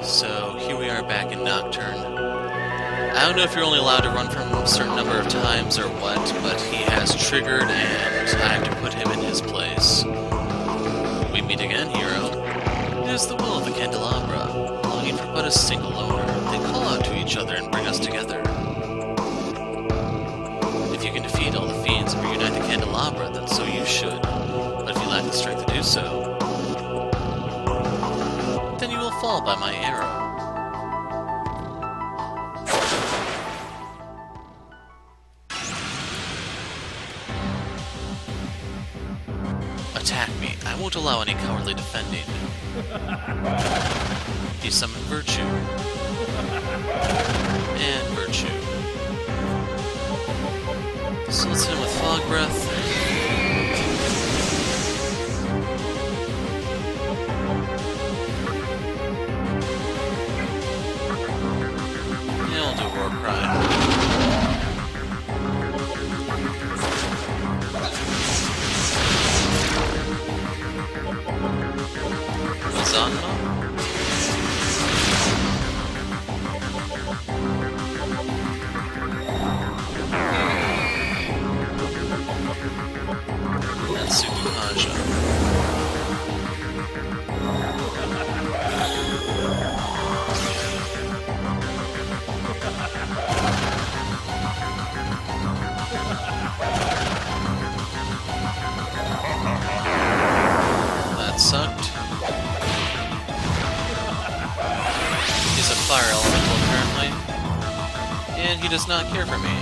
So here we are back in Nocturne. I don't know if you're only allowed to run from a certain number of times or what, but he has triggered and I have to put him in his place. We meet again, hero. It is the will of the candelabra, longing for but a single owner. They call out to each other and bring us together. If you can defeat all the fiends and reunite the candelabra, then so you should. But if you lack the strength to do so, then you will fall by my arrow. Attack me. I won't allow any cowardly defending. He summoned virtue. And virtue. So let's hit him with fog breath. And we'll do war cry. Zanma? And Sukuhaja. That sucked. He's a fire elemental apparently, and he does not care for me.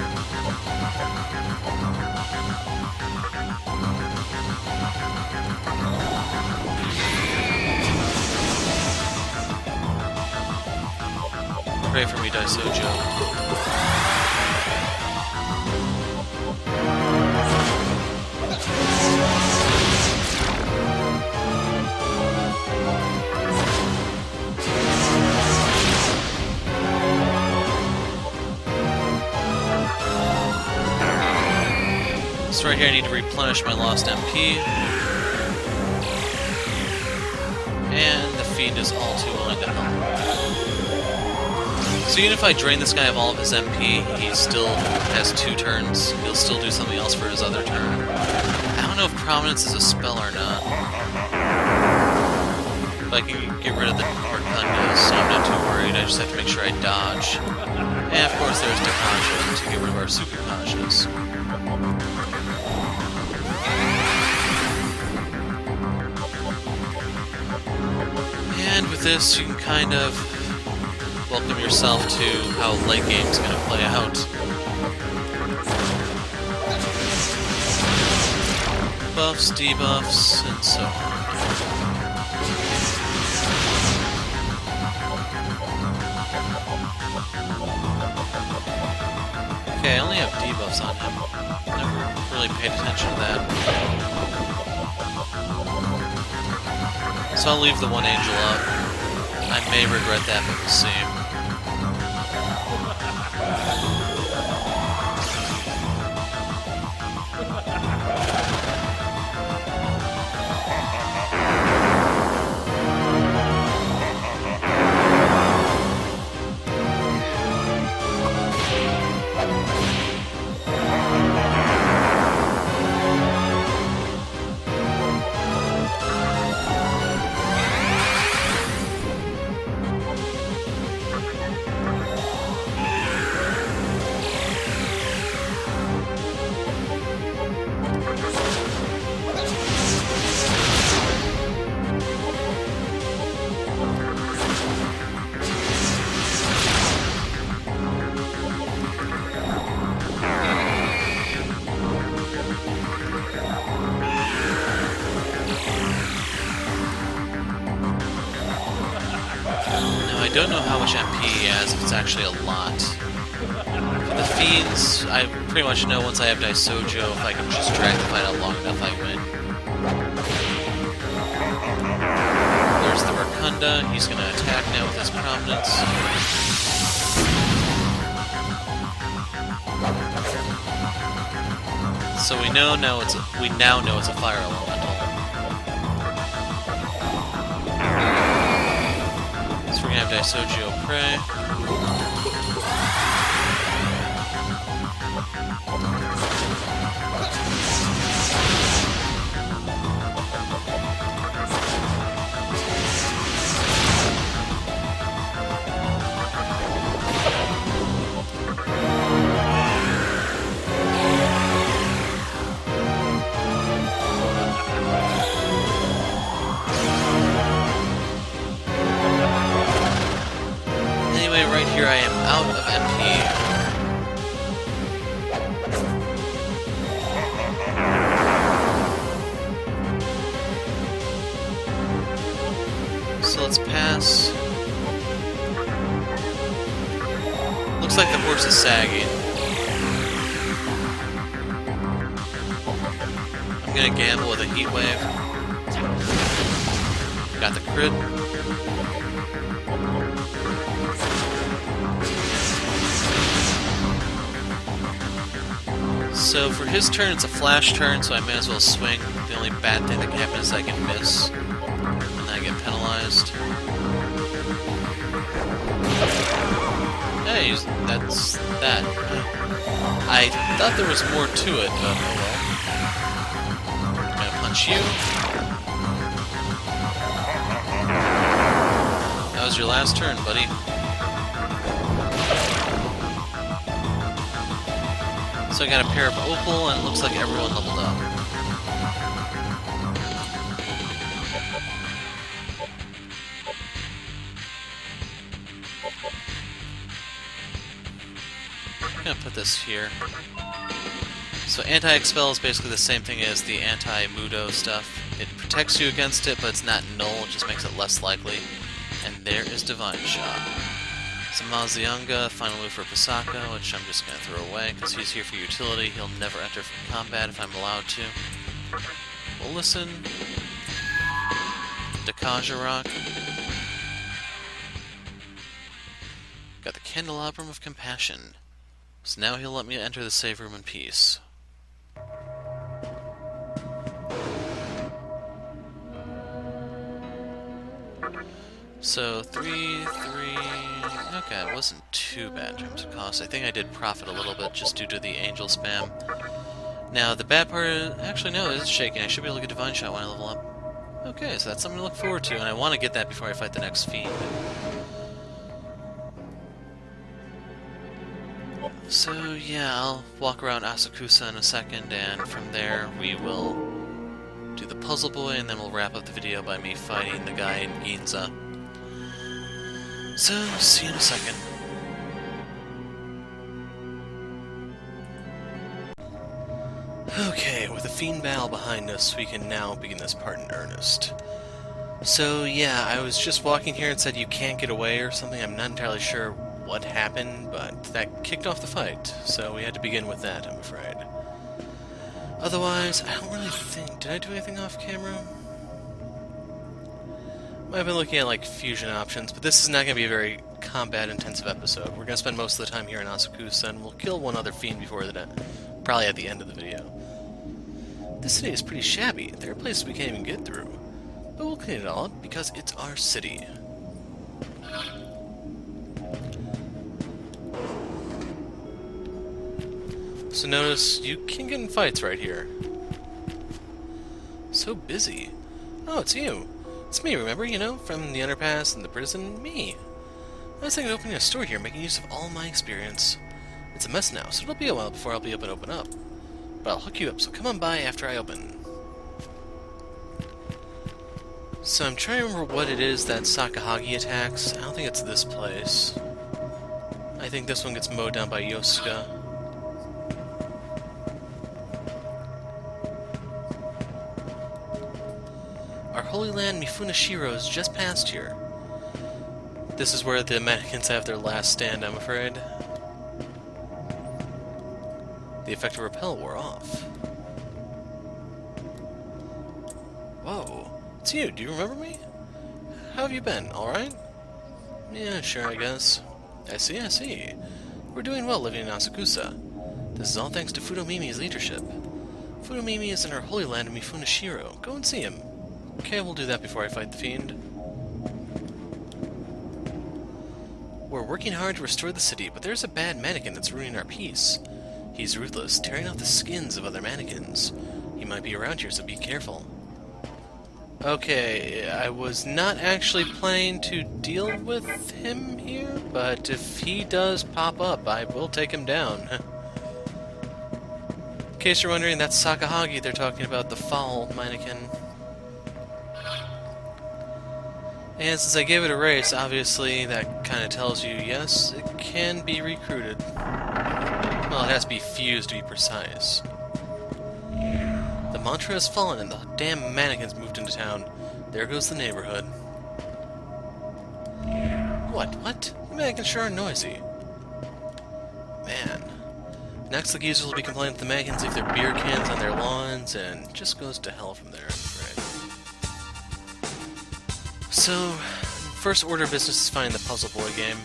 Pray for me, Daisojo. So right here I need to replenish my lost MP. And the fiend is all too willing to help. So even if I drain this guy of all of his MP, he still has 2 turns. He'll still do something else for his other turn. I don't know if Prominence is a spell or not. But I can get rid of the Rotunda, so I'm not too worried. I just have to make sure I dodge. And of course there's Dakaja to get rid of our Sukuhajas. And with this, you can kind of welcome yourself to how late game's going to play out. Buffs, debuffs, and so on. Okay, I only have debuffs on him. Never really paid attention to that. So I'll leave the one angel up. I may regret that, but we'll see. I don't know how much MP he has, if it's actually a lot. For the fiends, I pretty much know once I have Daisojo, if I can just drag the fight out long enough, I win. There's the Rotunda, he's going to attack now with his Prominence. So we now know it's a fire elemental. So we're gonna have Daisojo prey. Anyway, right here I am out of MP. So let's pass. Looks like the horse is sagging. I'm gonna gamble with a heat wave. Got the crit. So for his turn, it's a flash turn, so I may as well swing. The only bad thing that can happen is I can miss, and I get penalized. Hey, that's that. I thought there was more to it, but oh well. I'm gonna punch you. That was your last turn, buddy. So I got a pair of opal, and it looks like everyone leveled up. I'm gonna put this here. So anti-expel is basically the same thing as the anti-mudo stuff. It protects you against it, but it's not null, it just makes it less likely. And there is Divine Shot. Some Mazianga, final move for Pasaka, which I'm just going to throw away, because he's here for utility. He'll never enter combat if I'm allowed to. We'll listen. Dakaja Rock. Got the Candelabrum of Compassion. So now he'll let me enter the save room in peace. So, 3, 3... Okay, it wasn't too bad in terms of cost. I think I did profit a little bit just due to the angel spam. Now, the bad part is... Actually, no, it is shaking. I should be able to get Divine Shot when I level up. Okay, so that's something to look forward to, and I want to get that before I fight the next fiend. So, yeah, I'll walk around Asakusa in a second, and from there we will do the Puzzle Boy, and then we'll wrap up the video by me fighting the guy in Ginza. So, see you in a second. Okay, with the Fiend battle behind us, we can now begin this part in earnest. So, yeah, I was just walking here and said you can't get away or something. I'm not entirely sure what happened, but that kicked off the fight, so we had to begin with that, I'm afraid. Otherwise, I don't really think... Did I do anything off camera? I've been looking at, like, fusion options, but this is not going to be a very combat-intensive episode. We're going to spend most of the time here in Asakusa, and we'll kill one other fiend before the probably at the end of the video. This city is pretty shabby. There are places we can't even get through. But we'll clean it all up, because it's our city. So notice, you can get in fights right here. So busy. Oh, it's you. It's me, remember? You know, from the underpass and the prison? Me. I was thinking of opening a store here, making use of all my experience. It's a mess now, so it'll be a while before I'll be able to open up. But I'll hook you up, so come on by after I open. So I'm trying to remember what it is that Sakahagi attacks. I don't think it's this place. I think this one gets mowed down by Yosuka. Our holy land Mifunashiro is just past here. This is where the Manikins have their last stand, I'm afraid. The effect of repel wore off. Whoa, it's you. Do you remember me? How have you been? Alright? Yeah, sure, I guess. I see. We're doing well living in Asakusa. This is all thanks to Fudomimi's leadership. Fudomimi is in our holy land of Mifunashiro. Go and see him. Okay, we'll do that before I fight the fiend. We're working hard to restore the city, but there's a bad mannequin that's ruining our peace. He's ruthless, tearing off the skins of other mannequins. He might be around here, so be careful. Okay, I was not actually planning to deal with him here, but if he does pop up, I will take him down. In case you're wondering, that's Sakahagi. They're talking about the foul mannequin. And since I gave it a race, obviously that kind of tells you, yes, it can be recruited. Well, it has to be fused to be precise. The mantra has fallen and the damn mannequins moved into town. There goes the neighborhood. What? The mannequins sure are noisy. Man. Next, the geezers will be complaining to the mannequins if their beer cans on their lawns, and it just goes to hell from there, I'm afraid. So, first order of business is finding the Puzzle Boy game.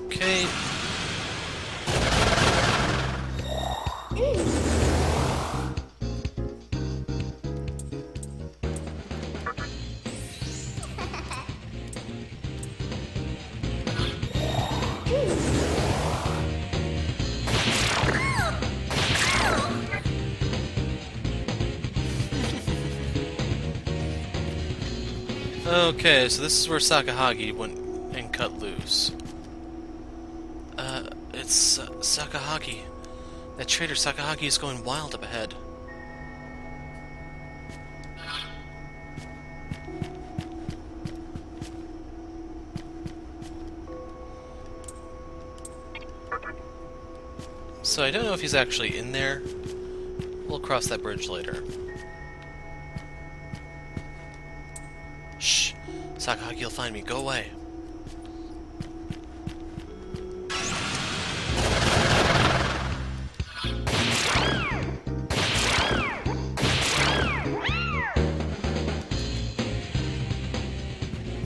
Okay. Okay, so this is where Sakahagi went and cut loose. It's Sakahagi. That traitor Sakahagi is going wild up ahead. So I don't know if he's actually in there. We'll cross that bridge later. Shh! Sakahagi will find me. Go away.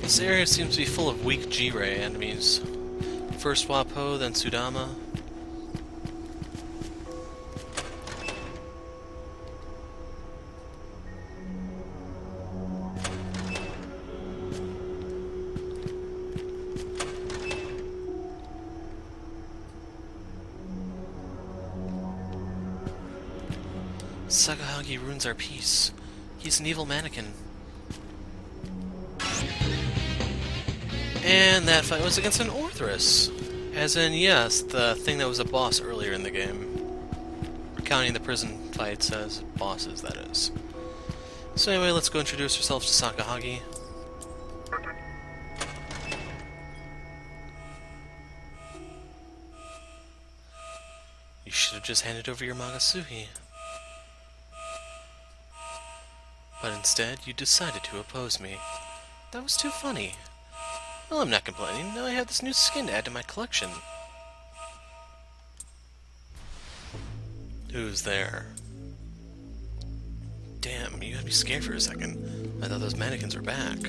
This area seems to be full of weak G-Ray enemies. First Wapo, then Sudama. Sakahagi ruins our peace. He's an evil mannequin. And that fight was against an Orthrus. As in, yes, the thing that was a boss earlier in the game. Counting the prison fights as bosses, that is. So anyway, let's go introduce ourselves to Sakahagi. You should have just handed over your Magasuhi. But instead, you decided to oppose me. That was too funny. Well, I'm not complaining. Now I have this new skin to add to my collection. Who's there? Damn, you had me scared for a second. I thought those mannequins were back.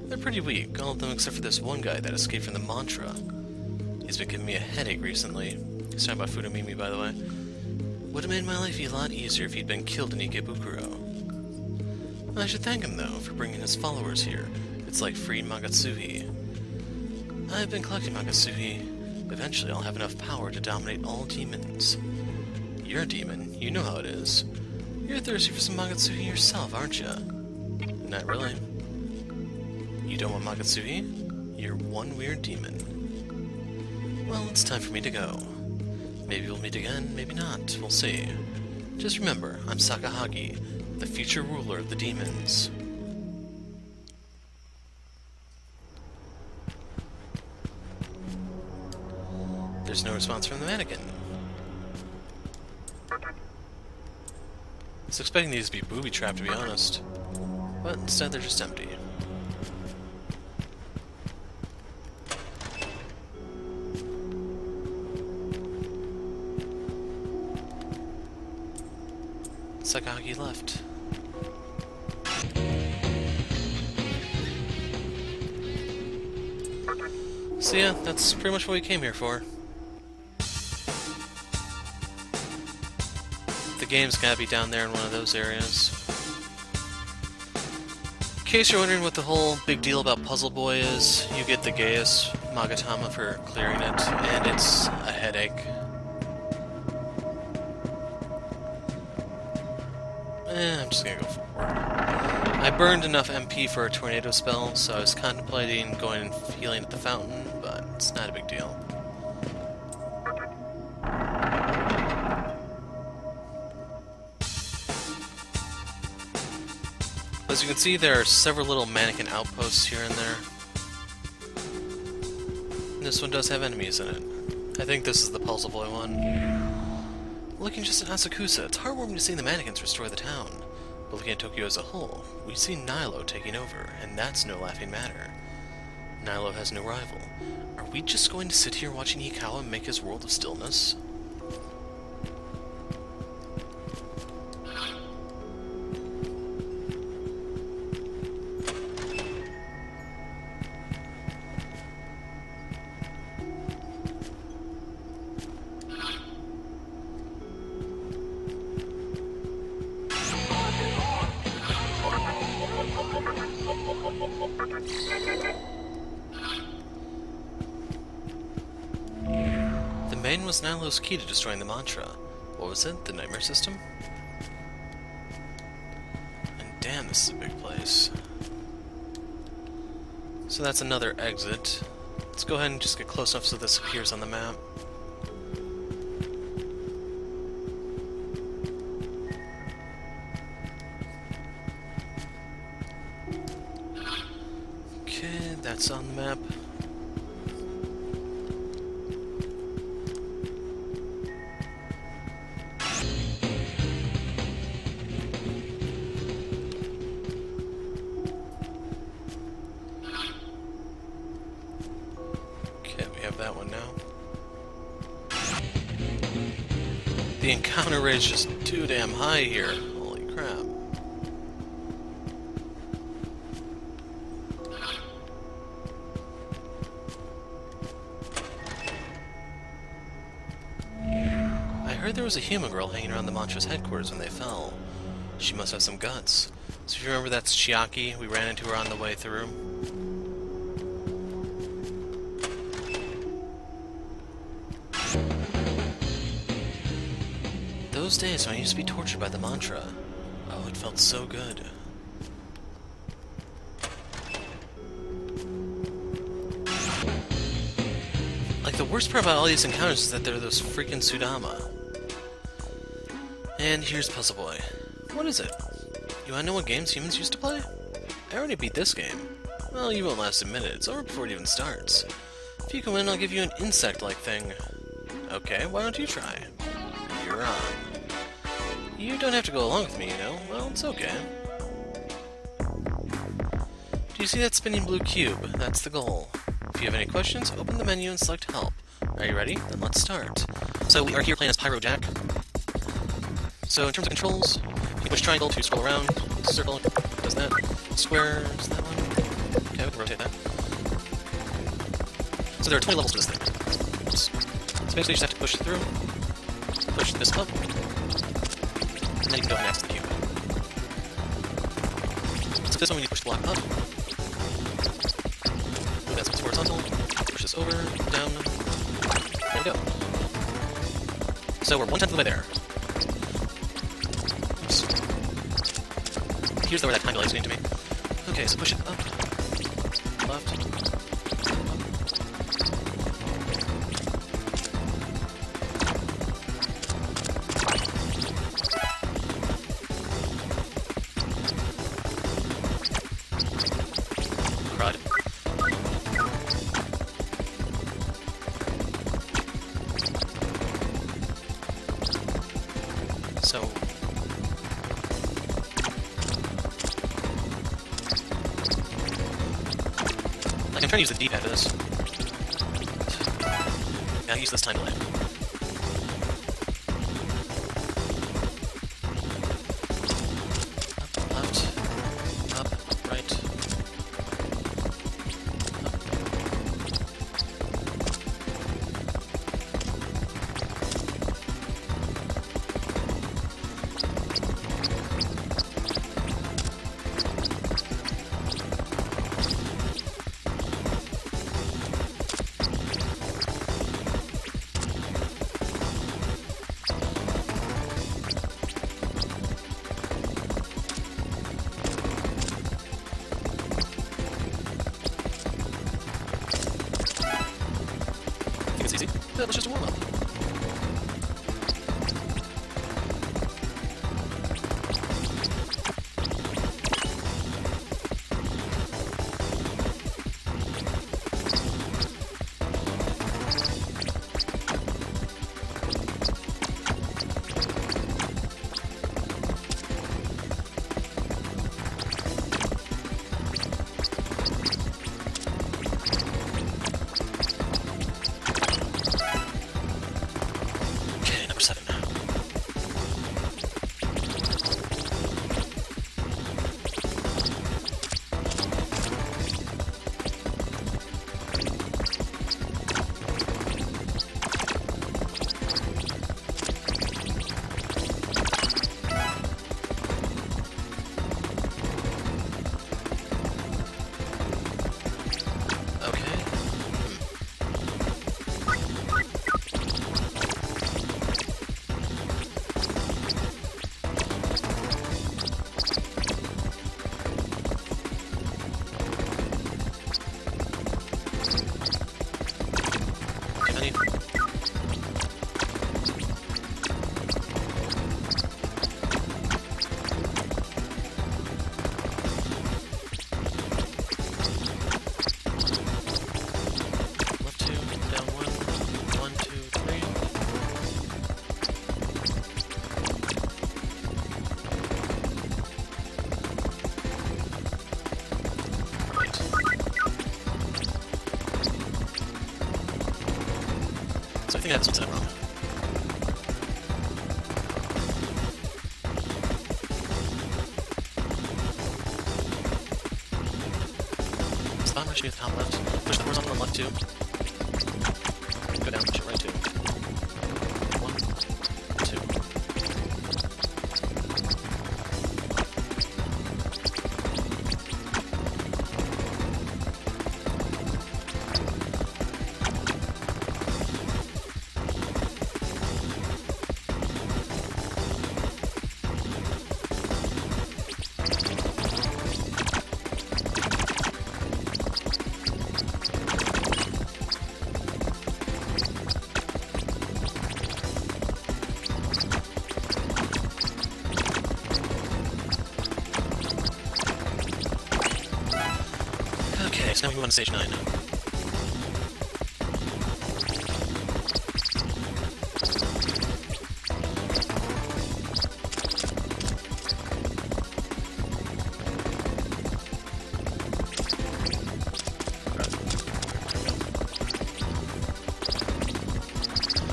They're pretty weak, all of them except for this one guy that escaped from the mantra. He's been giving me a headache recently. He's talking about Fudomimi, by the way. Would have made my life a lot easier if he'd been killed in Ikebukuro. I should thank him, though, for bringing his followers here. It's like free Magatsuhi. I've been collecting Magatsuhi. Eventually I'll have enough power to dominate all demons. You're a demon. You know how it is. You're thirsty for some Magatsuhi yourself, aren't you? Not really. You don't want Magatsuhi? You're one weird demon. Well, it's time for me to go. Maybe we'll meet again, maybe not. We'll see. Just remember, I'm Sakahagi, the future ruler of the demons. There's no response from the mannequin. I was expecting these to be booby-trapped, to be honest. But instead they're just empty. Sakahagi left. So yeah, that's pretty much what we came here for. The game's gotta be down there in one of those areas. case you're wondering what the whole big deal about Puzzle Boy is, you get the Geis Magatama for clearing it, and it's a headache. I'm just gonna go forward. I burned enough MP for a tornado spell, so I was contemplating going and healing at the fountain, but it's not a big deal. As you can see, there are several little mannequin outposts here and there. This one does have enemies in it. I think this is the Puzzle Boy one. Looking just at Asakusa, it's heartwarming to see the mannequins restore the town. But looking at Tokyo as a whole, we see Nilo taking over, and that's no laughing matter. Nilo has no rival. Are we just going to sit here watching Hikawa make his world of stillness? The main was Nilo's key to destroying the mantra. What was it? The nightmare system? And damn, this is a big place. So that's another exit. Let's go ahead and just get close enough so this appears on the map. Okay, that's on the map. That one now. The encounter rate is just too damn high here. Holy crap. I heard there was a human girl hanging around the mantra's headquarters when they fell. She must have some guts. So if you remember, that's Chiaki. We ran into her on the way through. Those days when I used to be tortured by the mantra. Oh, it felt so good. Like, the worst part about all these encounters is that they're those freaking Sudama. And here's Puzzle Boy. What is it? You wanna know what games humans used to play? I already beat this game. Well, you won't last a minute. It's over before it even starts. If you can win, I'll give you an insect-like thing. Okay, why don't you try? You're on. You don't have to go along with me, you know? Well, it's okay. Do you see that spinning blue cube? That's the goal. If you have any questions, open the menu and select Help. Are you ready? Then let's start. So we are here playing as Pyro Jack. So in terms of controls, you push triangle to scroll around, circle does that, square is that one. Okay, we can rotate that. So there are 20 levels to this thing. So basically you just have to push through, push this up, and then you can go and access the cube. So this one, when you push the block up, move that horizontal, push this over, down, there we go. So we're 1/10 of the way there. Oops. Here's where that time delay is getting to me. Okay, so push it up, left, up. So, like, I'm trying to use the D-pad for this. Now use this time delay. Up, left, up, right. was just a warm-up. I think that's what's that wrong. Spawn rush you at the top left. Push the horizontal on left 2. Go down, push it right 2. 1, 2. Okay, so now we move on to stage 9.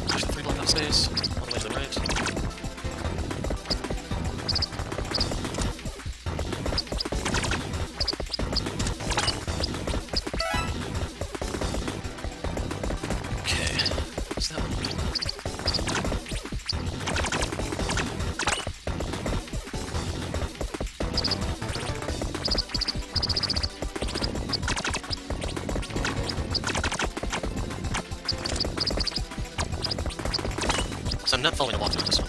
Push the 3 block off space, all the way to the right. So I'm not following a walkthrough on this one.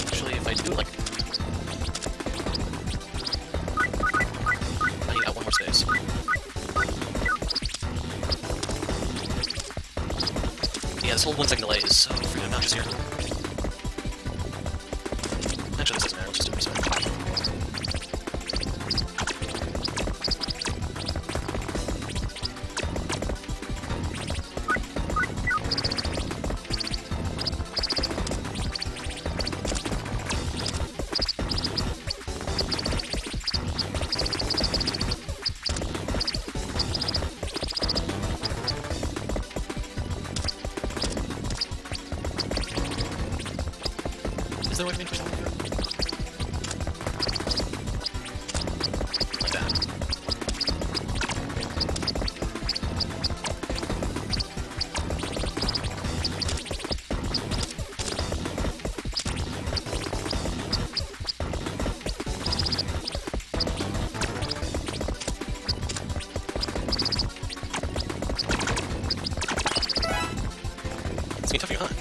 Actually, if I do like space. Yeah, this whole 1 second delay is so freaking obnoxious here. Actually, this doesn't matter, let's just do it this way. Is there a way for me to push something through? Like that.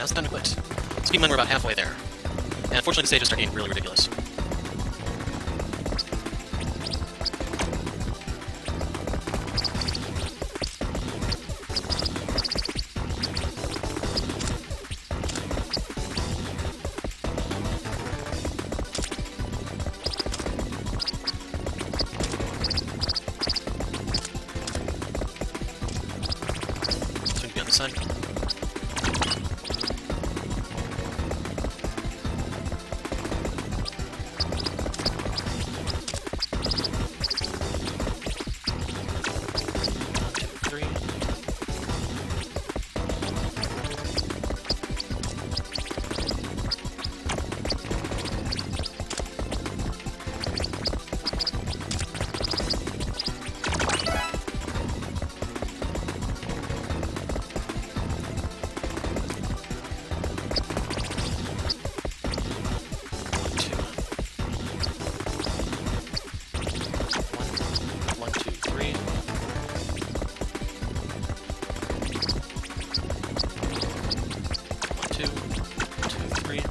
now's the time to quit. So keep in mind we're about halfway there. And unfortunately the stages start getting really ridiculous. Side. 2, 3.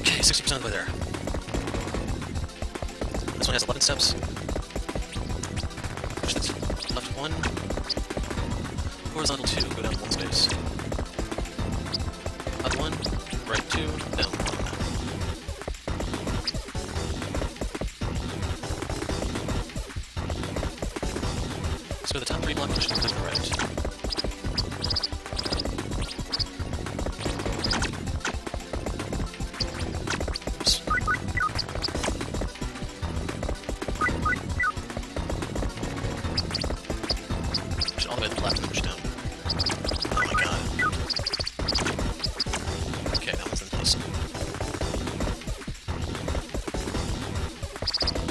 Okay, 60% of the way there. This one has 11 steps. Push that left 1. Horizontal 2, go down 1 space. Up 1, right 2, down 1. Let's go to the top 3 block, push to the right. All the way to the left and push down. Oh my god. Okay, that one's in place.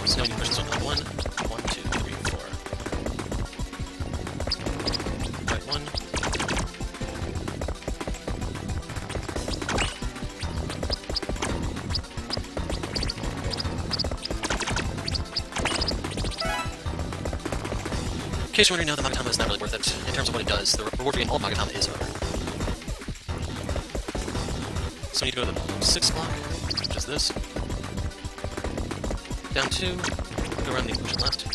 So now we need to push this one up 1. 1, 2, 3, 4. Right 1. In case you're wondering, now the Magatama is not really worth it in terms of what it does. The reward for getting all of Magatama is, however. So we need to go to the 6th block, which is this. Down 2, go around the push left.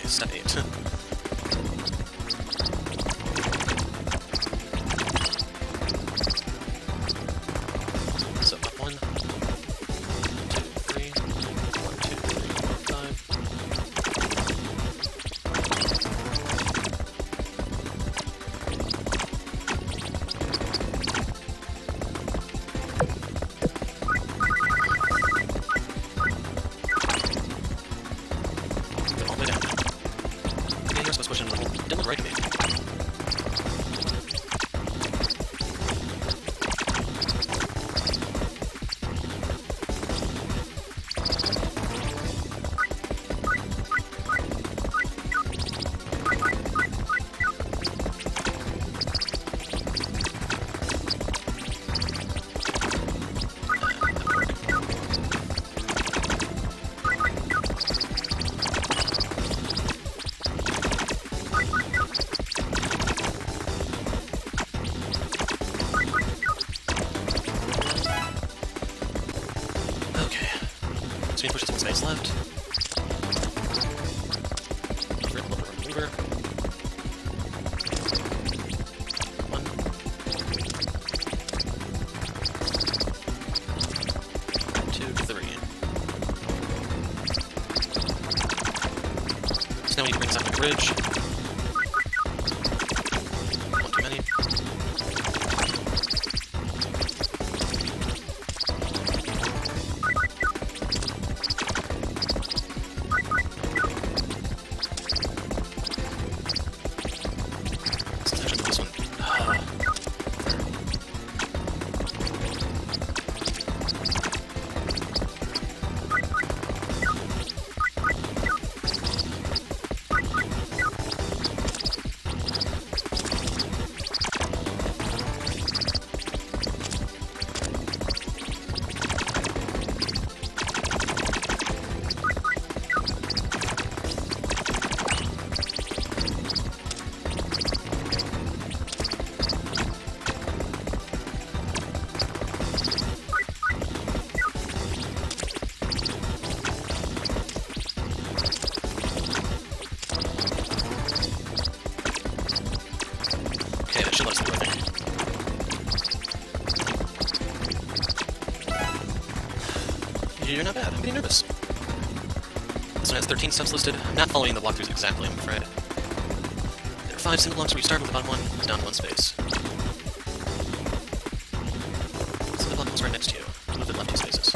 Step 8. So we push this one space left. Maneuver. 1. 2, 3. So now we need to bring this out to the bridge. One too many. Let's actually move this one. Okay, that should let us through, I think. You're not bad. I'm getting nervous. This one has 13 steps listed. I'm not following the walkthroughs exactly, I'm afraid. There are 5 single blocks where you start with the bottom one, down 1 space. So the block goes right next to you. Move it left 2 spaces.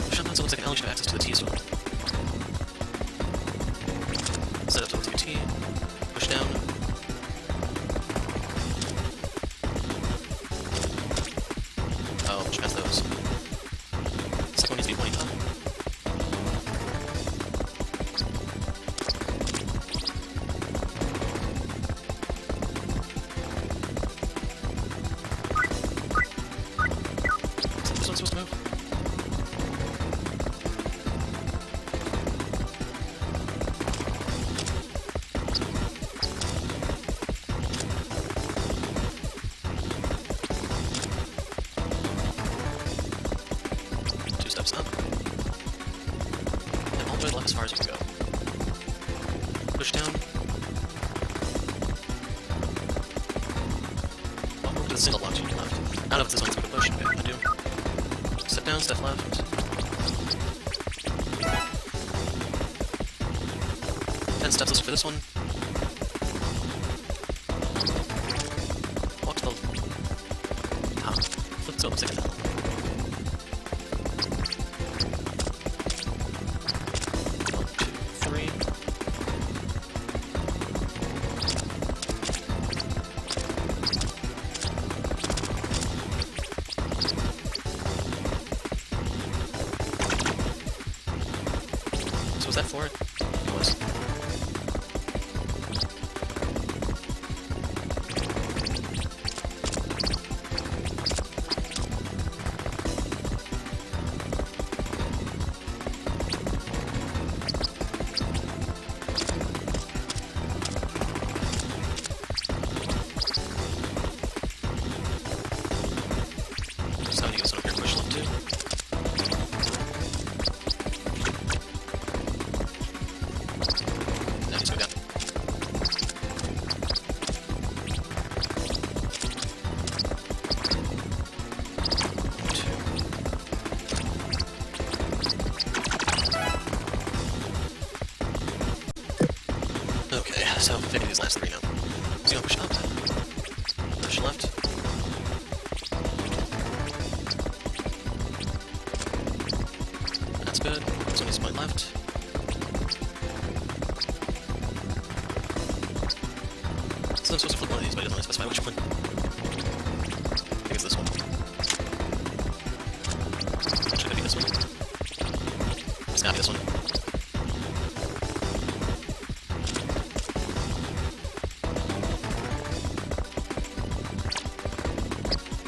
Push on that so it looks like an L, you should have access to the T as well. Set up to look like a T. Push down. Oh, push past those. Second one needs to be pointing up. Is this one supposed to move? Two steps up. And all the way left as far as you can go. Push down. Walk over to the single block to your left. I don't know if this one's going to push. Okay, I do. Step down, step left. 10 steps listed for this one. Walk to the top. Flip so it looks like an L. 1, 2, 3. So was that for it? It was. So I'm gonna get this one up here, push left 2. Now just go down. Okay, so fitting these last 3 now. So you want to push up, push left. That's good. This one needs to point left. So I'm supposed to flip one of these, but it doesn't really specify which one. I think it's this one. Actually, could be this one. It's gotta be this one.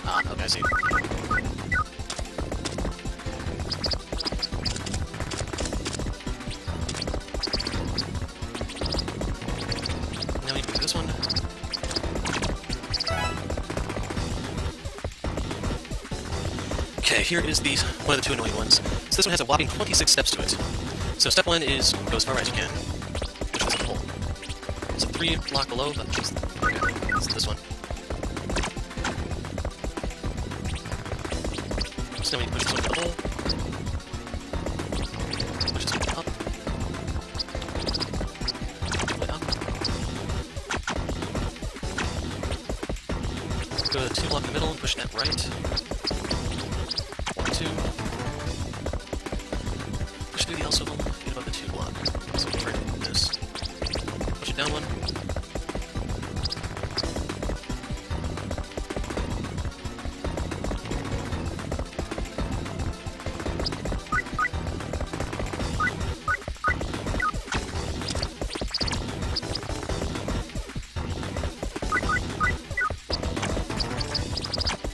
Ah, okay, I see. Okay, here is one of the two annoying ones. So this one has a whopping 26 steps to it. So step 1 is go as far as you can, which is the hole. So 3 block below, but just okay. It's this one. So now we push this one to the hole. Push this one up. Way up. Go to the 2 block in the middle and push that right. 1, 2. Push through the L swivel, get above the 2 block. So we'll try to do this. Push it down 1.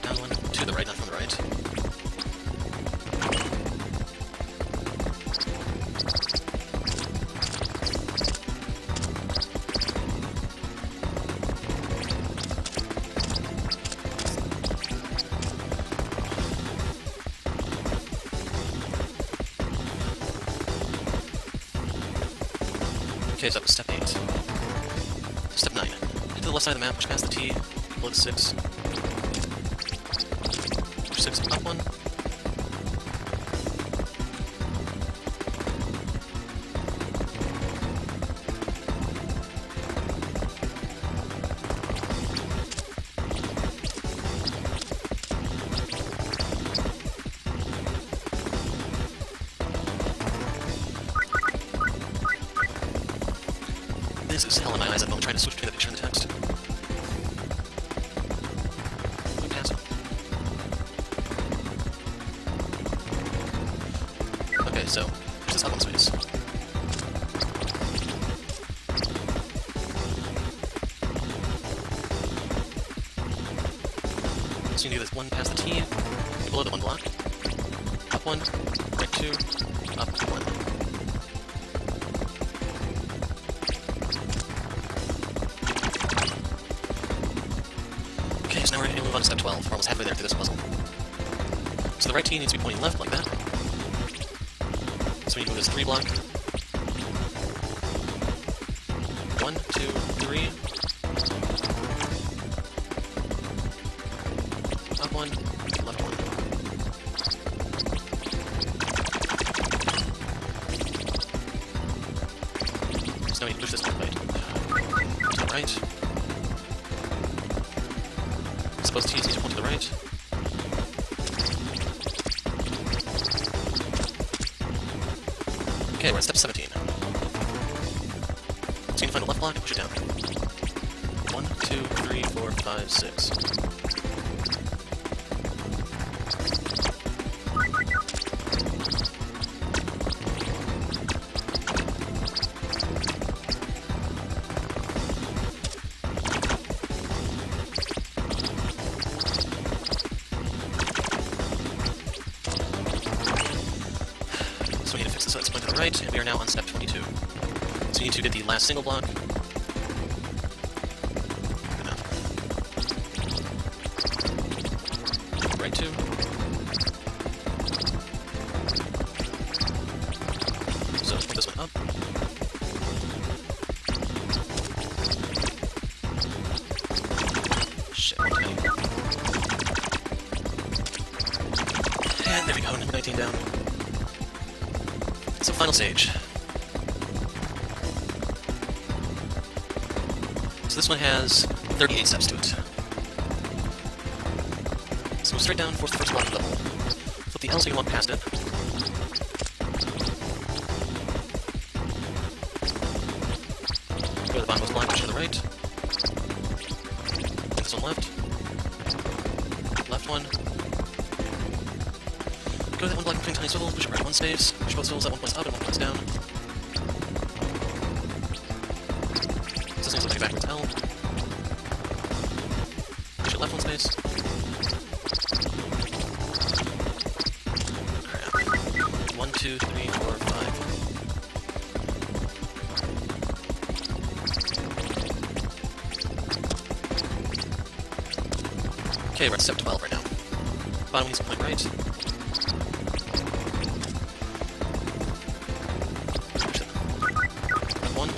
Down 1, to the right, not from the right. Okay, so that was step 8. Step 9. Head to the left side of the map, push past the T, below the 6. Push 6 up 1. This is hell in my eyes. I'm trying to switch between the picture and the text. Move past it. Okay, so push this up 1 space. So you can do this 1 past the T, below the 1 block. Up 1, right 2, up 1. Okay, so now we're going to move on to step 12. We're almost halfway there through this puzzle. So the right T needs to be pointing left, like that. So we need to move this 3 block. 1, 2, 3. Up 1, left 1. So now we push this one right. To the right. Suppose T needs to point to the right. Okay, we're at step 17. So you can find the left block and push it down. 1, 2, 3, 4, 5, 6. So we need to fix this, let's point to the right, and we are now on step 22. So you need to get the last single block. Good enough. Right 2. So point this one up. Shit, 120. And there we go, number 19 down. So final stage. So this one has 38 steps to it. So straight down, force the first block of the hole. Flip the L so you can walk past it. Go to the bottommost block, push to the right. This one left. Left one. Go to that 1 block between tiny swivel, push it right 1 space. Push both swivels at 1 point's up and 1 point's down. So this thing's looking backwards L. Push it left 1 space. Crap. 1, 2, 3, 4, 5. Okay, we're at step 12 right now. Bottom needs to point right. One.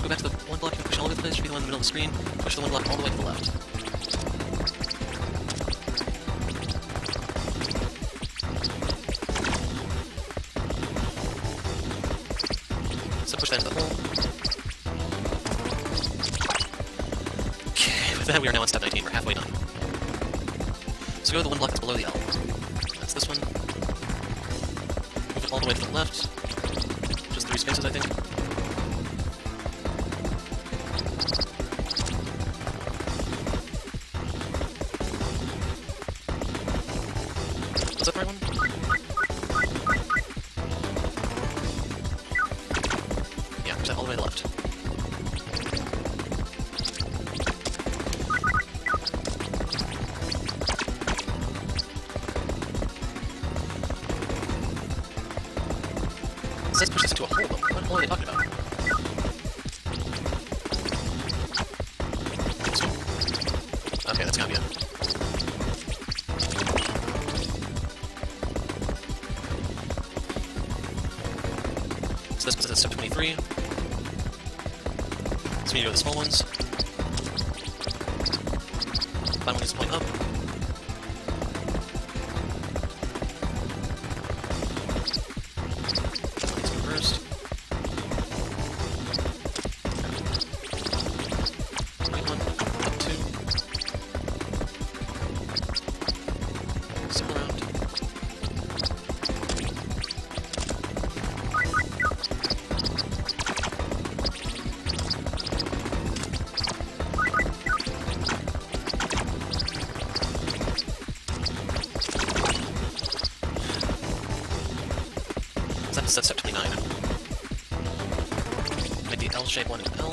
Go back to the one block and push all over the place. Should be the one in the middle of the screen. Push the one block all the way to the left. So push that into the hole. Okay, with that we are now on step 19. We're halfway done. So go to the one block that's below the L. That's this one. Move it all the way to the left. Just 3 spaces, I think. Was that the right one? Yeah, push that all the way to the left. It says push this into a hole, though. What hole are they talking about? This one? Okay, that's gotta be it. So this puts us at step 23. So we need to go to the small ones. Bottom one needs to point up. First. Right one, up 2. Still around. That's step 29. Make the L shape one into L.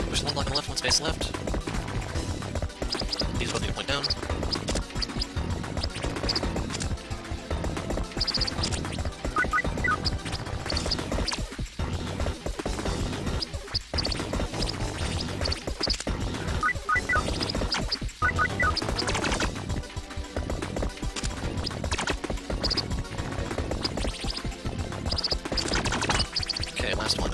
Push the one block on the left, one space left. These both need to point down. Okay, last one.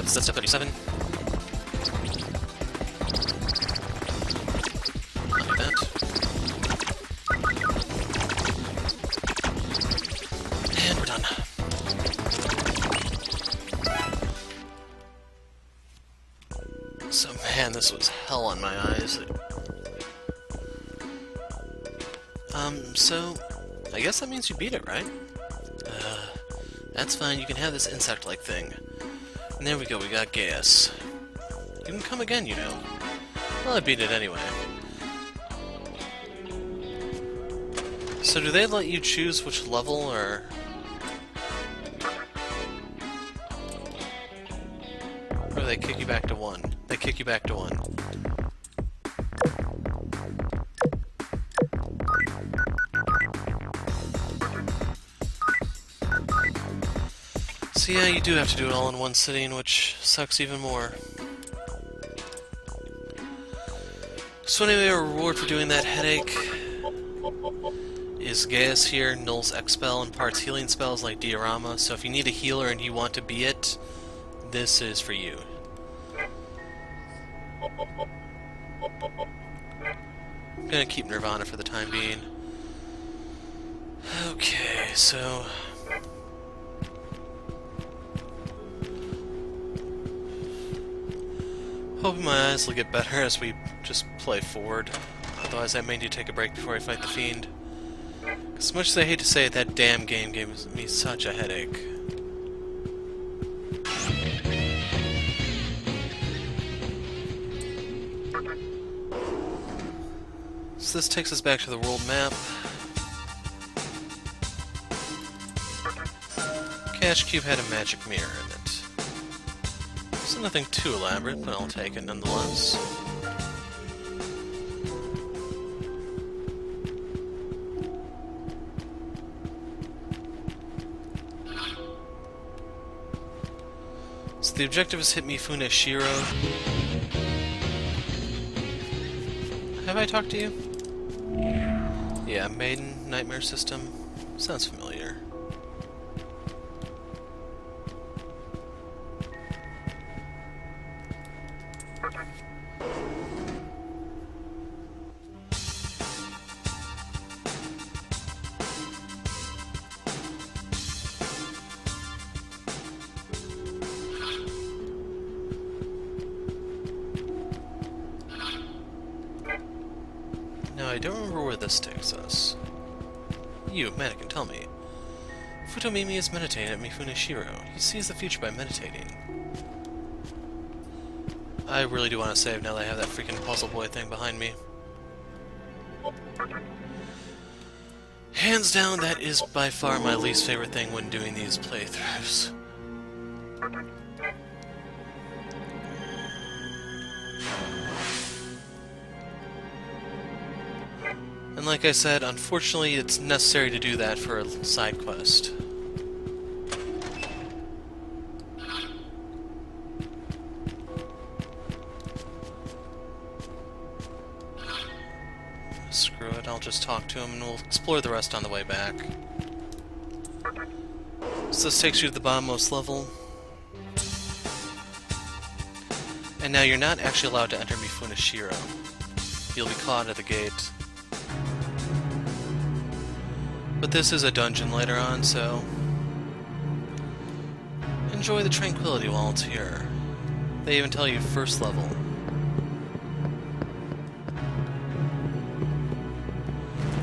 Step 37. Like that. And we're done. So, man, this was hell on my eyes. So, I guess that means you beat it, right? That's fine, you can have this insect-like thing. And there we go, we got Geis. You can come again, you know. Well, I beat it anyway. So do they let you choose which level, or... Or do they kick you back to 1? They kick you back to 1. So yeah, you do have to do it all in one sitting, which sucks even more. So anyway, a reward for doing that headache is Geis here, nulls X-Spell, imparts healing spells like Diorama, so if you need a healer and you want to be it, this is for you. I'm gonna keep Nirvana for the time being. Okay, so... hoping my eyes will get better as we just play forward. Otherwise I may need to take a break before I fight the Fiend. As much as I hate to say it, that damn game gave me such a headache. So this takes us back to the world map. cash cube had a magic mirror in it. So nothing too elaborate, but I'll take it nonetheless. So the objective is hit Mifune Shiro. Have I talked to you? Yeah, Maiden Nightmare System. Sounds familiar. Now, I don't remember where this takes us. You, Manikin, tell me. Futomimi is meditating at Mifune Shiro. He sees the future by meditating. I really do want to save now that I have that freaking puzzle boy thing behind me. Hands down, that is by far my least favorite thing when doing these playthroughs. And like I said, unfortunately it's necessary to do that for a side quest. Screw it, I'll just talk to him and we'll explore the rest on the way back. So this takes you to the bottommost level. And now you're not actually allowed to enter Mifune Shiro. You'll be caught at the gate. But this is a dungeon later on, so enjoy the tranquility while it's here. They even tell you first level.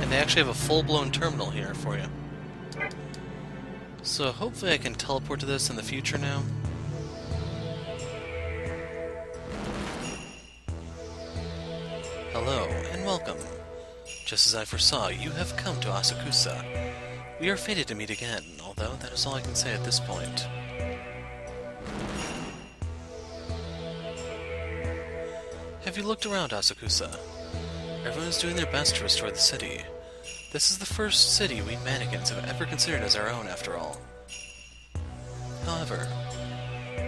And they actually have a full-blown terminal here for you. So hopefully I can teleport to this in the future now. Hello, and welcome. Just as I foresaw, you have come to Asakusa. We are fated to meet again, although that is all I can say at this point. Have you looked around, Asakusa? Everyone is doing their best to restore the city. This is the first city we Manikins have ever considered as our own, after all. However,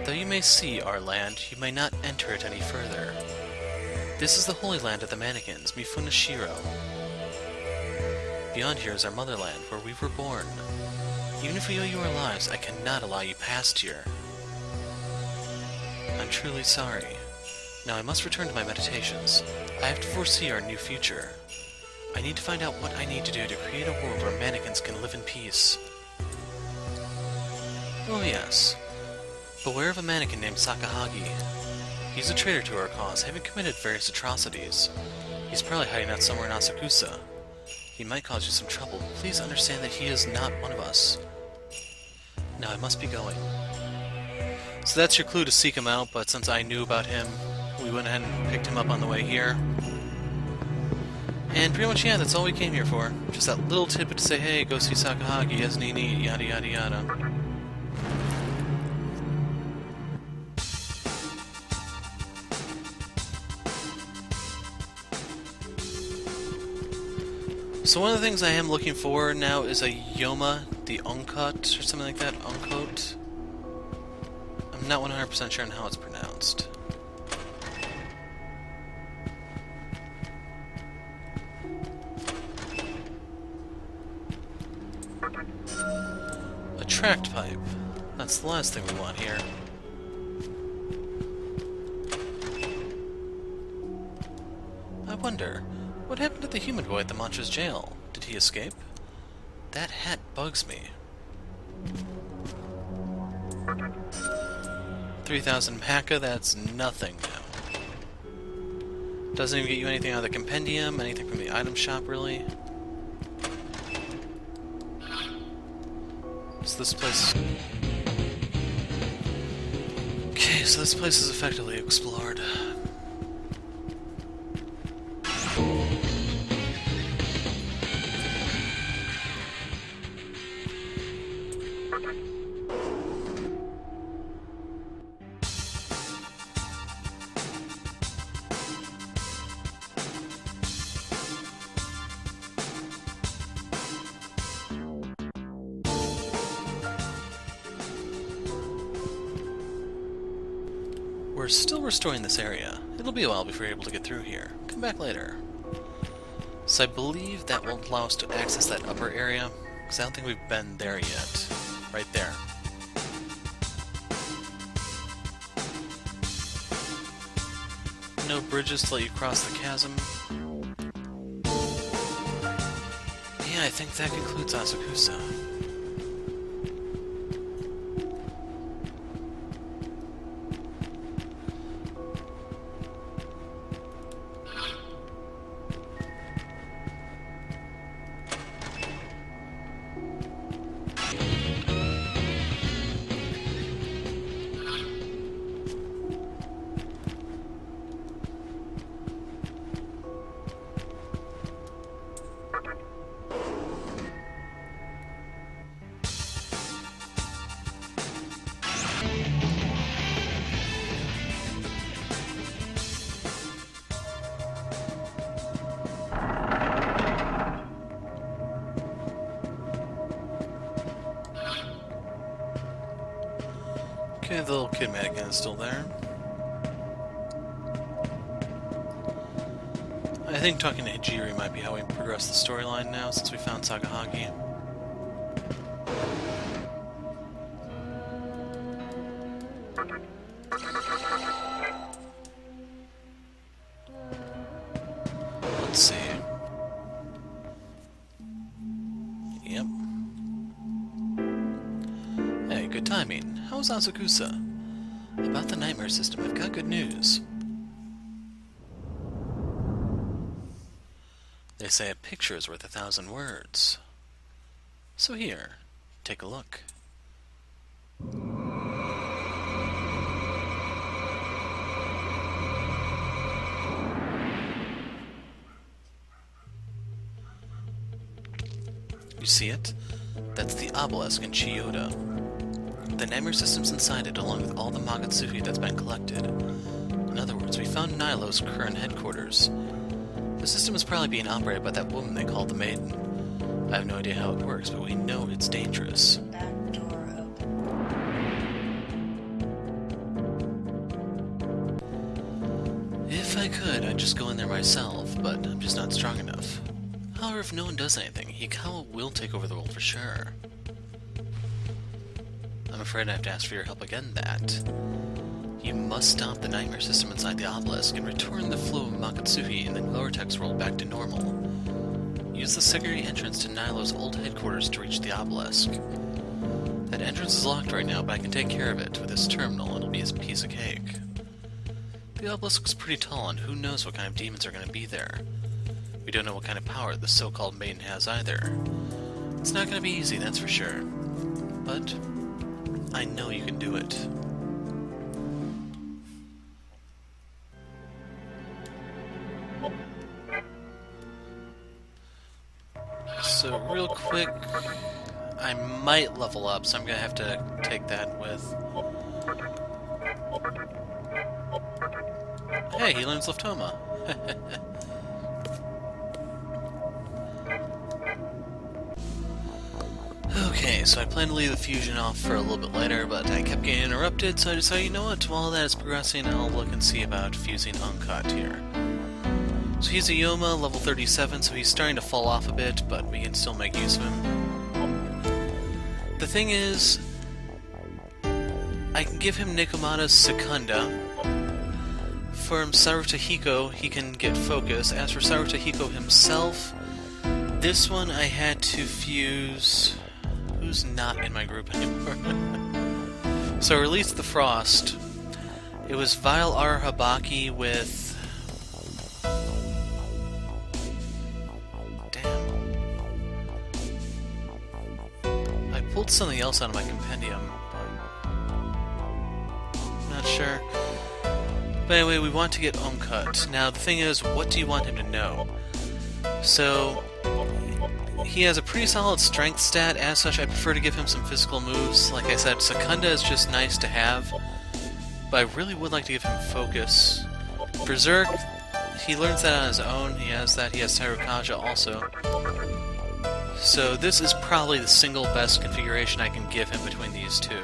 though you may see our land, you may not enter it any further. This is the holy land of the Manikins, Mifune Shiro. Beyond here is our motherland, where we were born. Even if we owe you our lives, I cannot allow you past here. I'm truly sorry. Now I must return to my meditations. I have to foresee our new future. I need to find out what I need to do to create a world where Manikins can live in peace. Oh yes. Beware of a Manikin named Sakahagi. He's a traitor to our cause, having committed various atrocities. He's probably hiding out somewhere in Asakusa. He might cause you some trouble. Please understand that he is not one of us. Now I must be going. So that's your clue to seek him out, but since I knew about him, we went ahead and picked him up on the way here. And pretty much, yeah, that's all we came here for. Just that little tidbit to say, hey, go see Sakahagi, isn't he neat, yada yada yada. So one of the things I am looking for now is a Yoma, the Uncut, or something like that, Uncoat. I'm not 100% sure on how it's pronounced. A tract pipe. That's the last thing we want here. I wonder, what happened to the human boy at the Mantra's jail? Did he escape? That hat bugs me. 3,000 Maka, that's nothing now. Doesn't even get you anything out of the compendium, anything from the item shop, really. So this place... Okay, so this place is effectively explored. We're still restoring this area. It'll be a while before you're able to get through here. Come back later. So I believe that will allow us to access that upper area, because I don't think we've been there yet. Right there. No bridges to let you cross the chasm. Yeah, I think that concludes Asakusa. Okay, the little kid Manikins is still there. I think talking to Hijiri might be how we progress the storyline now, since we found Sakahagi. Let's see. Yep. Hey, good timing. How's Asakusa? About the nightmare system, I've got good news. They say a picture is worth 1,000 words. So here, take a look. You see it? That's the obelisk in Chiyoda. The nightmare system's inside it, along with all the Magatsuhi that's been collected. In other words, we found Nilo's current headquarters. The system is probably being operated by that woman they call the Maiden. I have no idea how it works, but we know it's dangerous. That door open. If I could, I'd just go in there myself, but I'm just not strong enough. However, if no one does anything, Hikawa will take over the world for sure. I'm afraid I have to ask for your help again, that. You must stop the nightmare system inside the obelisk and return the flow of Magatsuhi in the lower text world back to normal. Use the secondary entrance to Nilo's old headquarters to reach the obelisk. That entrance is locked right now, but I can take care of it. With this terminal, it'll be a piece of cake. The obelisk is pretty tall, and who knows what kind of demons are going to be there. We don't know what kind of power the so-called Maiden has either. It's not going to be easy, that's for sure. But I know you can do it. So real quick, I might level up, so I'm gonna have to take that with... Hey, he learns Leftoma. Okay, so I planned to leave the fusion off for a little bit later, but I kept getting interrupted, so I decided, you know what, while that is progressing, I'll look and see about fusing Uncut here. So he's a Yoma, level 37, so he's starting to fall off a bit, but we can still make use of him. The thing is, I can give him Nekomata's Secunda. For Sarutahiko, he can get focus. As for Sarutahiko himself, this one I had to fuse... Who's not in my group anymore? So I released the Frost. It was Vile Arahabaki with... Pulled something else out of my compendium, but I'm not sure. But anyway, we want to get Uncut. Now, the thing is, what do you want him to know? So, he has a pretty solid strength stat. As such, I prefer to give him some physical moves. Like I said, Secunda is just nice to have, but I really would like to give him focus. Berserk, he learns that on his own. He has that. He has Tarukaja also. So this is probably the single best configuration I can give him between these two.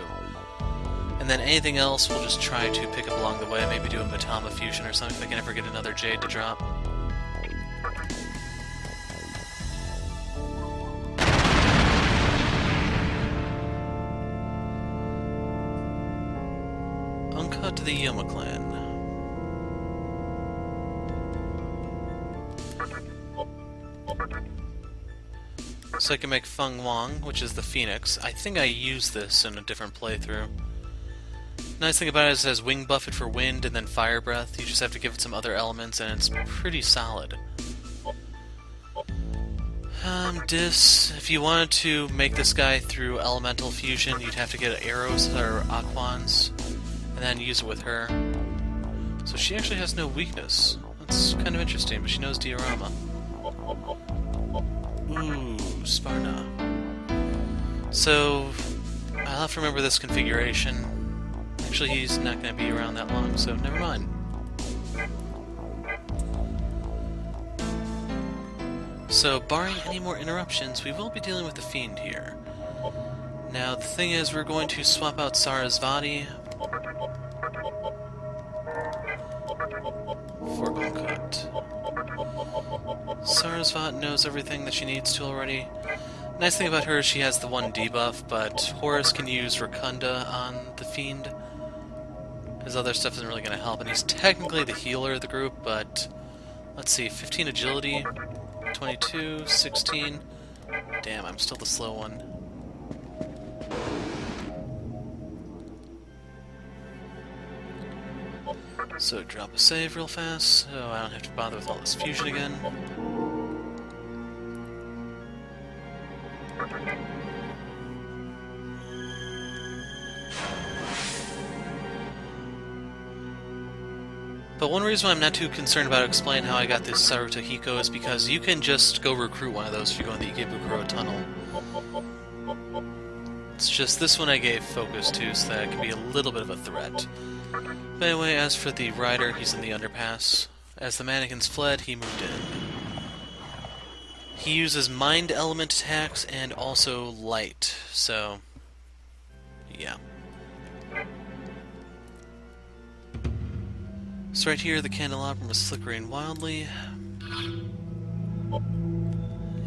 And then anything else we'll just try to pick up along the way. Maybe do a Matama fusion or something if I can ever get another Jade to drop. Uncut to the Yoma clan. So I can make Feng Wang, which is the Phoenix. I think I used this in a different playthrough. Nice thing about it is it has Wing Buffet for wind and then Fire Breath. You just have to give it some other elements and it's pretty solid. Dis, if you wanted to make this guy through Elemental Fusion, you'd have to get arrows or Aquans and then use it with her. So she actually has no weakness. That's kind of interesting, but she knows Diorama. Ooh, Sparna. So, I'll have to remember this configuration. Actually, he's not going to be around that long, so never mind. So, barring any more interruptions, we will be dealing with the Fiend here. Now, the thing is, we're going to swap out Sarasvati for Uncut. Sarasvat knows everything that she needs to already. Nice thing about her is she has the one debuff, but Horus can use Rakunda on the Fiend. His other stuff isn't really going to help, and he's technically the healer of the group, but let's see, 15 agility, 22, 16. Damn, I'm still the slow one. So drop a save real fast, so I don't have to bother with all this fusion again. But one reason why I'm not too concerned about explaining how I got this Saruto Hiko is because you can just go recruit one of those if you go in the Ikebukuro tunnel. It's just this one I gave focus to so that it can be a little bit of a threat. But anyway, as for the rider, he's in the underpass. As the Manikins fled, he moved in. He uses mind element attacks and also light, so yeah. So right here, the candelabrum is flickering wildly.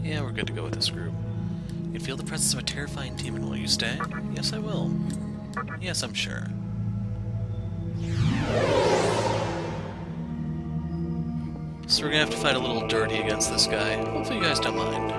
Yeah, we're good to go with this group. You can feel the presence of a terrifying demon. Will you stay? Yes, I will. Yes, I'm sure. So we're gonna have to fight a little dirty against this guy. Hopefully you guys don't mind.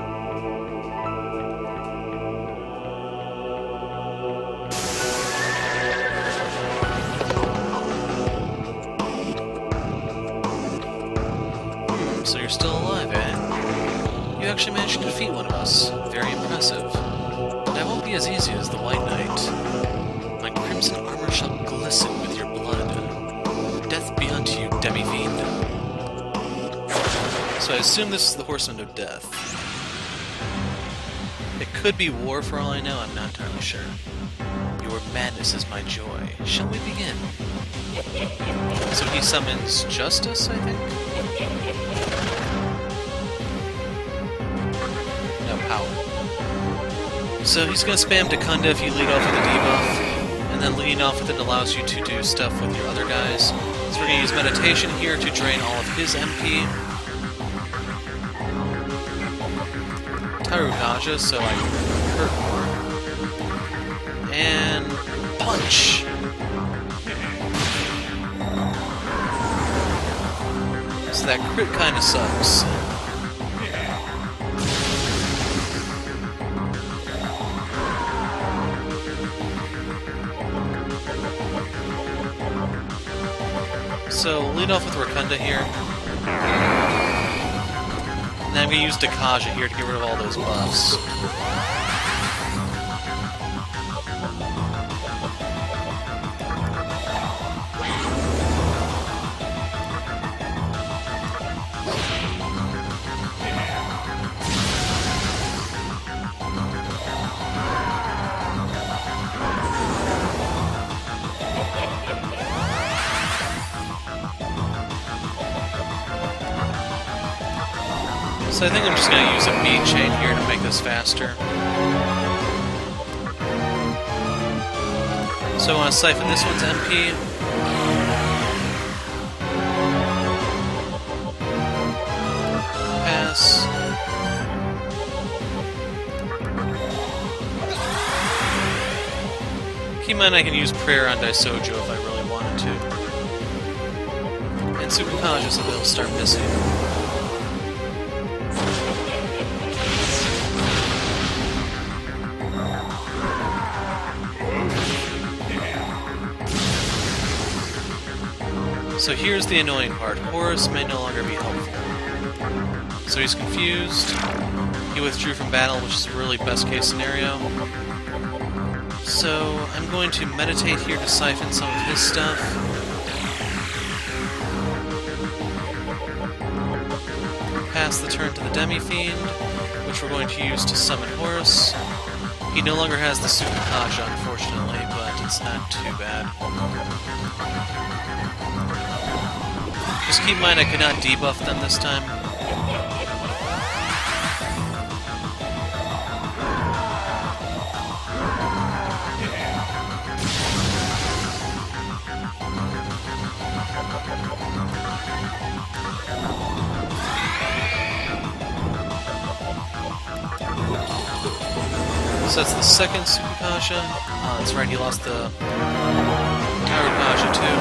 So you're still alive, eh? You actually managed to defeat one of us. Very impressive. But I won't be as easy as the White Knight. My crimson armor shall glisten with your blood. Death be unto you, demi-fiend. So I assume this is the Horseman of Death. It could be war for all I know, I'm not entirely sure. Your madness is my joy. Shall we begin? So he summons Justice, I think? No, Power. So he's going to spam Dekunda if you lead off with a debuff, and then leading off with it allows you to do stuff with your other guys. So we're going to use Meditation here to drain all of his MP. Tarukaja, so I can hurt more. And punch! So that crit kinda sucks. So lead off with Rakunda here. And then I'm going to use Dakaja here to get rid of all those buffs. So I think I'm just going to use a bead chain here to make this faster. So I want to siphon this one's MP. Pass. Keep in mind I can use Prayer on Daisojo if I really wanted to. And Tsukikaja, so they'll start missing. So here's the annoying part. Horus may no longer be helpful. So he's confused. He withdrew from battle, which is a really best case scenario. So I'm going to meditate here to siphon some of his stuff. Pass the turn to the Demi-Fiend, which we're going to use to summon Horus. He no longer has the Tsukikaja, unfortunately, but it's not too bad. Just keep in mind I could not debuff them this time. So that's the second Tsukikaja. That's right, he lost the Tarukaja too.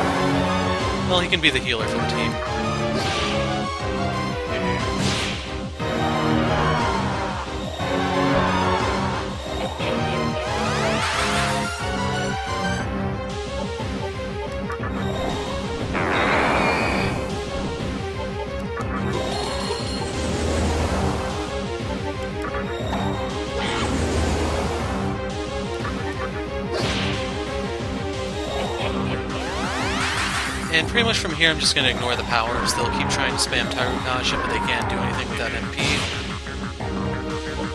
Well, he can be the healer for the team. And pretty much from here I'm just going to ignore the powers. They'll keep trying to spam Tarukaja, but they can't do anything without MP.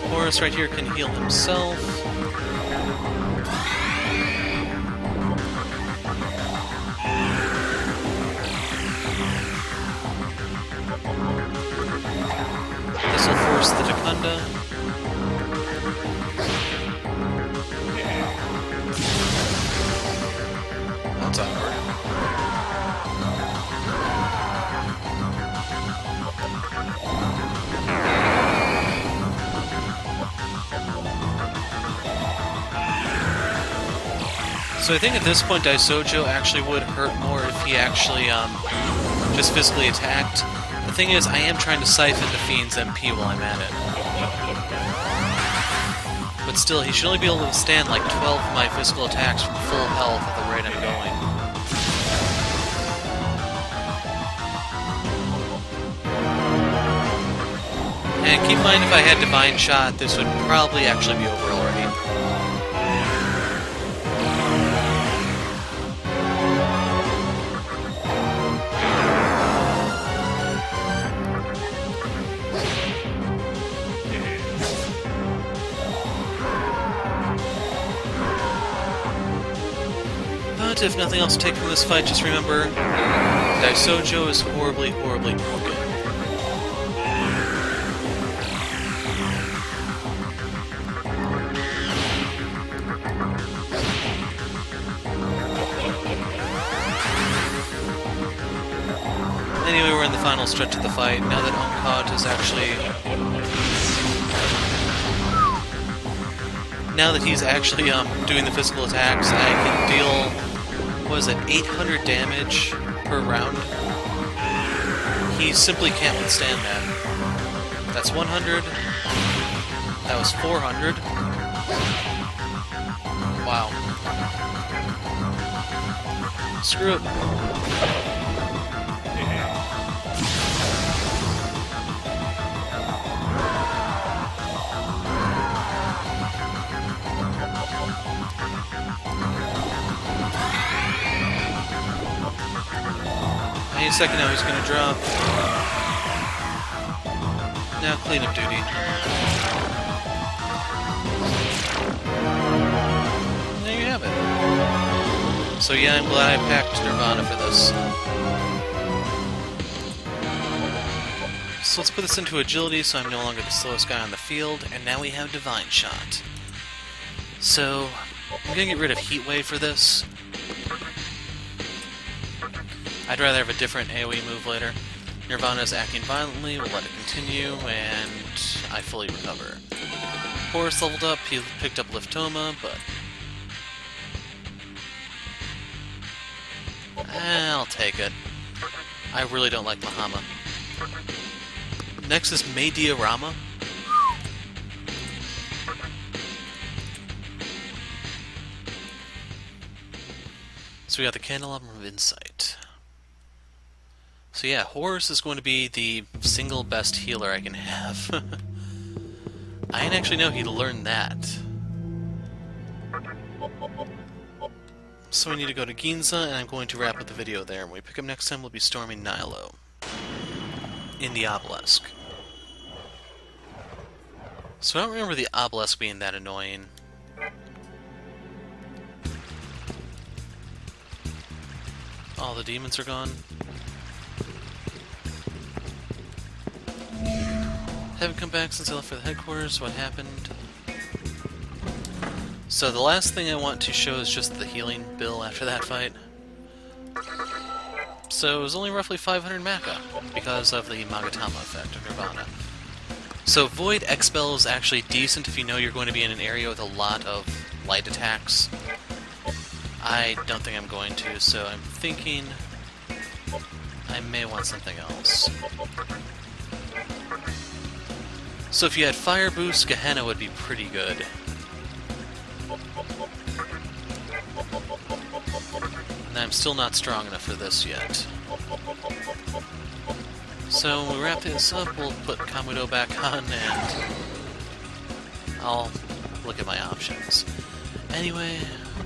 Horus right here can heal himself. This will force the Dakunda. That's awkward. So I think at this point Daisojo actually would hurt more if he actually just physically attacked. The thing is, I am trying to siphon the Fiend's MP while I'm at it. But still, he should only be able to withstand like 12 of my physical attacks from full health at the rate I'm going. And keep in mind, if I had Divine Shot, this would probably actually be over already. But if nothing else to take from this fight, just remember, Daisojo is horribly, horribly broken. Anyway, we're in the final stretch of the fight. Now that Onkot is actually... Now that he's actually doing the physical attacks, I can deal, what is it, 800 damage per round? He simply can't withstand that. That's 100. That was 400. Wow. Screw it. Any second now he's going to drop. Now cleanup duty. There you have it. So yeah, I'm glad I packed Nirvana for this. So let's put this into agility so I'm no longer the slowest guy on the field, and now we have Divine Shot. So, I'm gonna get rid of Heat Wave for this. I'd rather have a different AoE move later. Nirvana's acting violently, we'll let it continue, and I fully recover. Horus leveled up, he picked up Liftoma, but... I'll take it. I really don't like Mahama. Next is Mei Diorama. So we got the Candelabrum of Insight. So yeah, Horus is going to be the single best healer I can have. I didn't actually know he'd learn that. So we need to go to Ginza, and I'm going to wrap up the video there. When we pick up next time, we'll be storming Nilo in the obelisk. So I don't remember the obelisk being that annoying. All the demons are gone. Haven't come back since I left for the headquarters. What happened? So the last thing I want to show is just the healing bill after that fight. So it was only roughly 500 Maka because of the Magatama effect of Nirvana. So Void Expel is actually decent if you know you're going to be in an area with a lot of light attacks. I don't think I'm going to, so I'm thinking I may want something else. So if you had Fire Boost, Gehenna would be pretty good. And I'm still not strong enough for this yet. So when we wrap this up, we'll put Kamudo back on, and I'll look at my options. Anyway,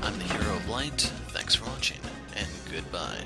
I'm the Hero of Light, thanks for watching, and goodbye.